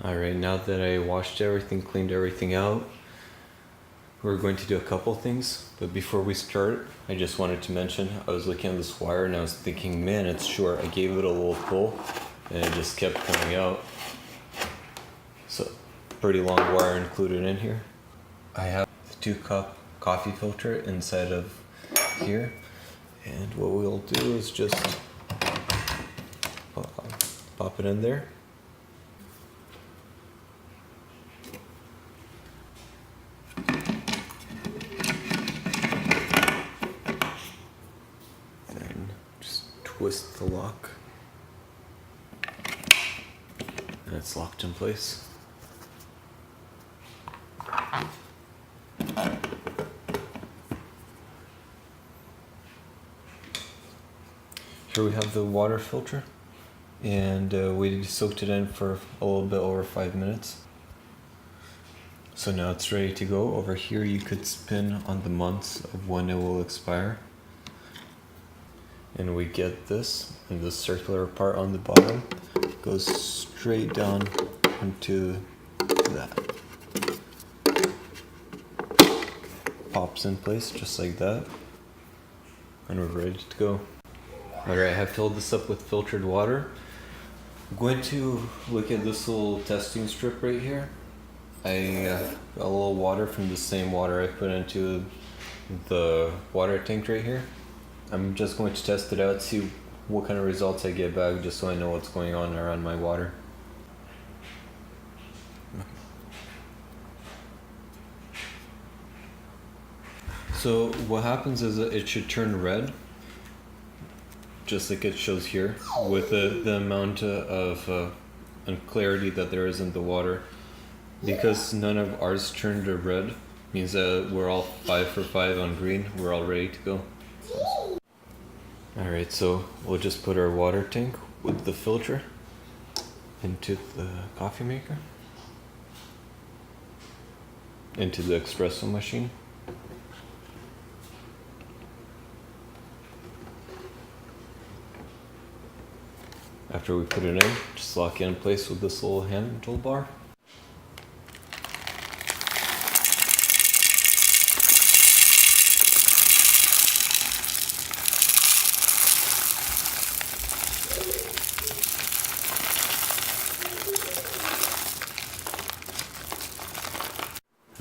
Alright, now that I washed everything, cleaned everything out, we're going to do a couple things. But before we start, I just wanted to mention, I was looking at this wire and I was thinking, man, it's short. I gave it a little pull and it just kept coming out. So, pretty long wire included in here. I have the 2-cup coffee filter inside of here. And what we'll do is just pop it in there. And just twist the lock. And it's locked in place. Here we have the water filter, and we soaked it in for a little bit over 5 minutes. So now it's ready to go. Over here you could spin on the months of when it will expire. And we get this, and the circular part on the bottom goes straight down into that. Pops in place just like that, and we're ready to go. Alright, I have filled this up with filtered water. I'm going to look at this little testing strip right here. I got a little water from the same water I put into the water tank right here. I'm just going to test it out, see what kind of results I get back, just so I know what's going on around my water. So what happens is that it should turn red, just like it shows here, with the amount of clarity that there is in the water. Because none of ours turned to red, means that we're all 5 for 5 on green, we're all ready to go. Alright, so we'll just put our water tank with the filter into the coffee maker, into the espresso machine. After we put it in, just lock it in place with this little handlebar.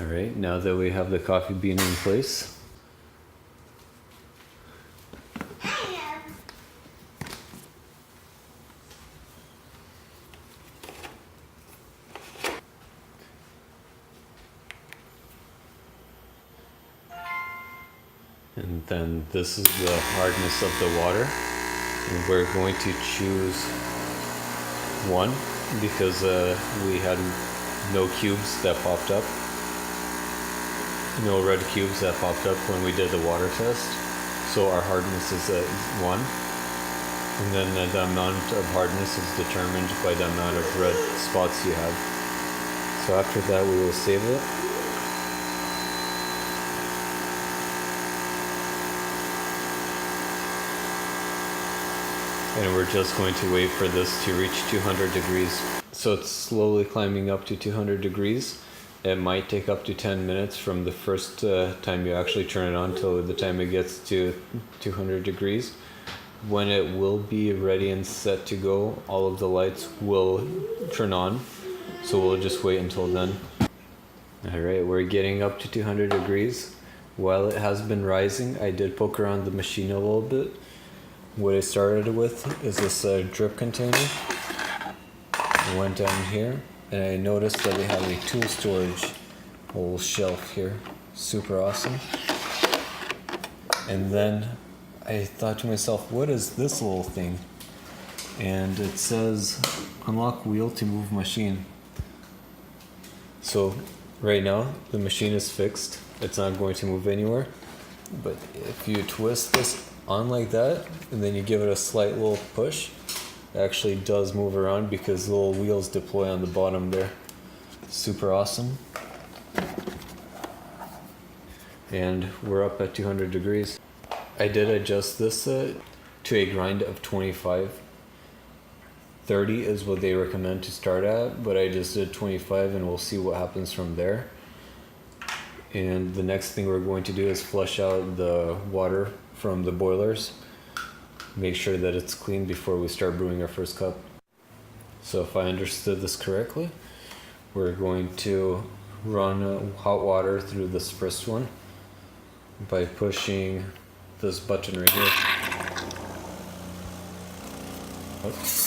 Alright, now that we have the coffee bean in place, and then this is the hardness of the water, and we're going to choose 1 because we had no cubes that popped up, no red cubes that popped up when we did the water test. So our hardness is 1, and then the amount of hardness is determined by the amount of red spots you have. So after that we will save it. And we're just going to wait for this to reach 200 degrees. So it's slowly climbing up to 200 degrees. It might take up to 10 minutes from the first time you actually turn it on till the time it gets to 200 degrees. When it will be ready and set to go, all of the lights will turn on. So we'll just wait until then. Alright, we're getting up to 200 degrees. While it has been rising, I did poke around the machine a little bit. What I started with is this drip container. I went down here and I noticed that we have a tool storage whole shelf here. Super awesome. And then I thought to myself, what is this little thing? And it says unlock wheel to move machine. So right now the machine is fixed. It's not going to move anywhere. But if you twist this on like that, and then you give it a slight little push, it actually does move around because the little wheels deploy on the bottom there. Super awesome. And we're up at 200 degrees. I did adjust this to a grind of 25. 30 is what they recommend to start at, but I just did 25 and we'll see what happens from there. And the next thing we're going to do is flush out the water from the boilers. Make sure that it's clean before we start brewing our first cup. So if I understood this correctly, we're going to run hot water through this first one by pushing this button right here. Oops.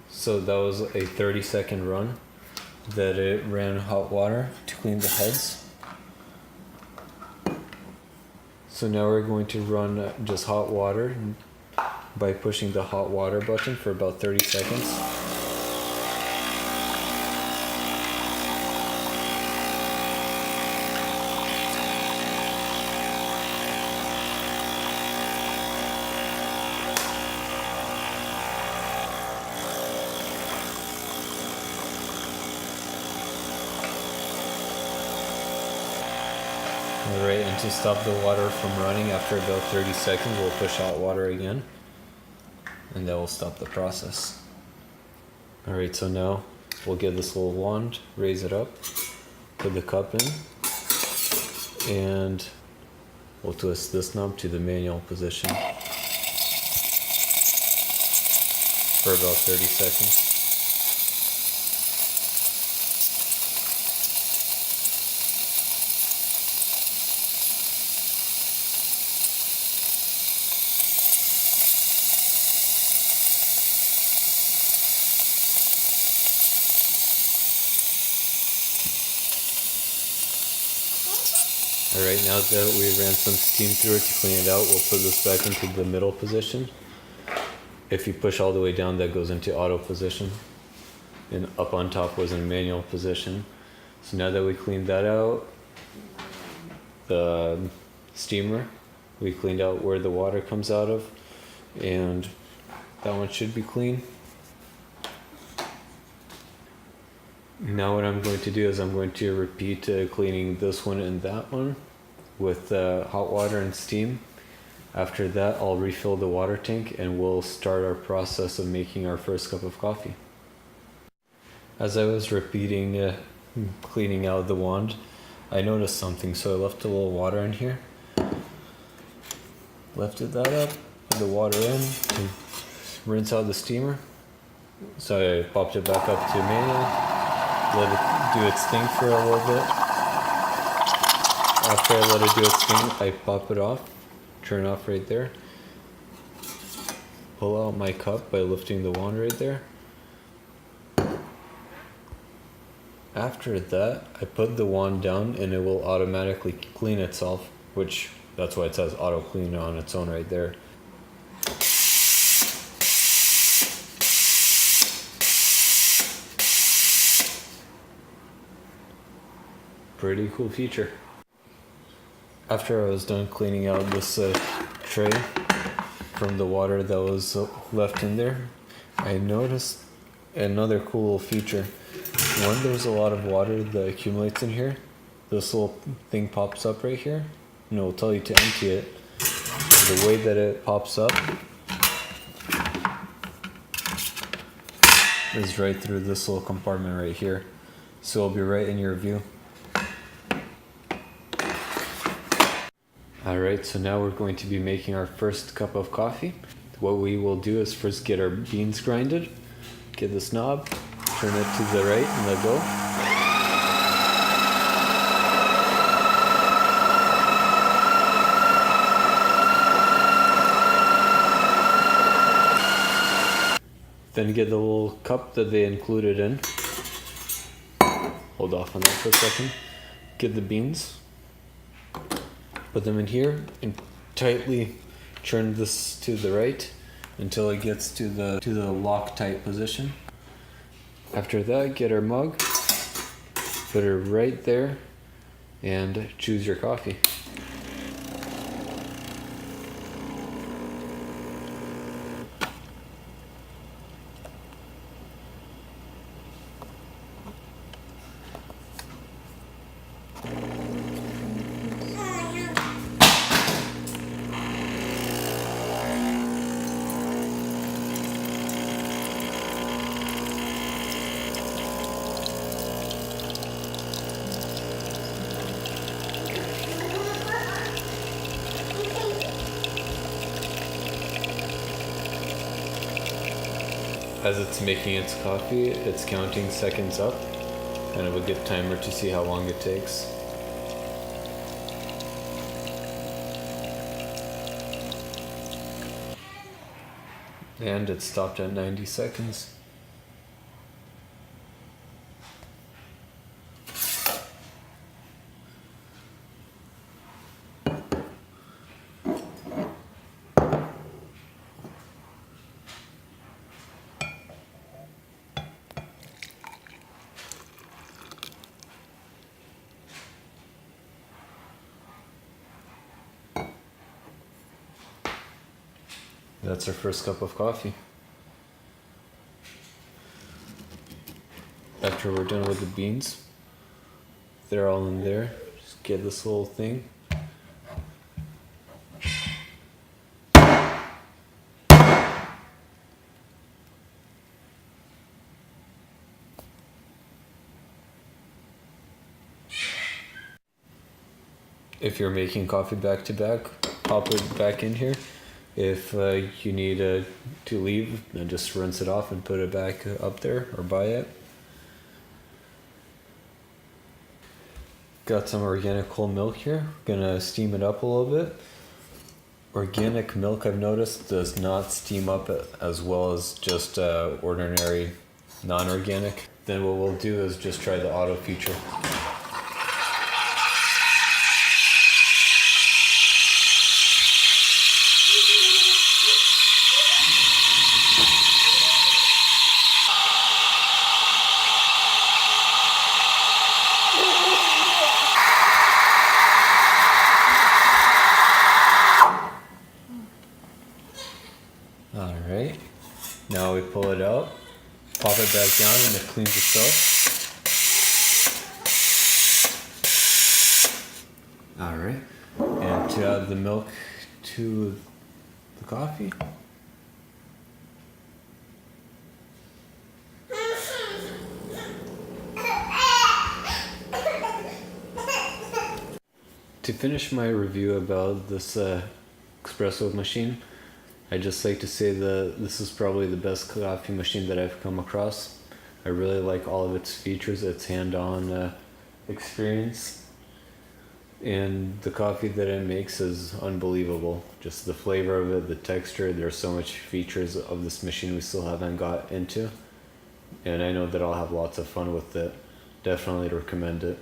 So that was a 30-second run that it ran hot water to clean the heads. So now we're going to run just hot water by pushing the hot water button for about 30 seconds. Alright, and to stop the water from running after about 30 seconds, we'll push hot water again, and that will stop the process. Alright, so now we'll get this little wand, raise it up, put the cup in, and we'll twist this knob to the manual position for about 30 seconds. Alright, now that we ran some steam through it to clean it out, we'll put this back into the middle position. If you push all the way down, that goes into auto position. And up on top was in manual position. So now that we cleaned that out, the steamer, we cleaned out where the water comes out of, and that one should be clean. Now what I'm going to do is I'm going to repeat cleaning this one and that one with hot water and steam. After that, I'll refill the water tank and we'll start our process of making our first cup of coffee. As I was repeating cleaning out the wand, I noticed something, so I left a little water in here. Lifted that up, put the water in, and rinse out the steamer. So I popped it back up to manual. Let it do its thing for a little bit. After I let it do its thing, I pop it off, turn off right there. Pull out my cup by lifting the wand right there. After that, I put the wand down and it will automatically clean itself, which that's why it says auto clean on its own right there. Pretty cool feature. After I was done cleaning out this tray from the water that was left in there, I noticed another cool feature. When there's a lot of water that accumulates in here, this little thing pops up right here, and it will tell you to empty it. The way that it pops up is right through this little compartment right here, so it'll be right in your view. Alright, so now we're going to be making our first cup of coffee. What we will do is first get our beans grinded, get this knob, turn it to the right and let go. Then get the little cup that they included in. Hold off on that for a second. Get the beans. Put them in here and tightly turn this to the right until it gets to the Loctite position. After that, get our mug, put it right there, and choose your coffee. As it's making its coffee, it's counting seconds up, kind of a good timer to see how long it takes. And it stopped at 90 seconds. That's our first cup of coffee. After we're done with the beans, they're all in there. Just get this little thing. If you're making coffee back to back, pop it back in here. If you need to leave, then just rinse it off and put it back up there or by it. Got some organic whole milk here. Gonna steam it up a little bit. Organic milk, I've noticed, does not steam up as well as just ordinary non-organic. Then what we'll do is just try the auto feature. Alright, now we pull it out, pop it back down and it cleans itself. Alright, and to add the milk to the coffee. To finish my review about this Expesso machine, I'd just like to say that this is probably the best coffee machine that I've come across. I really like all of its features, its hand-on experience, and the coffee that it makes is unbelievable. Just the flavor of it, the texture, there's so much features of this machine we still haven't got into, and I know that I'll have lots of fun with it. Definitely recommend it.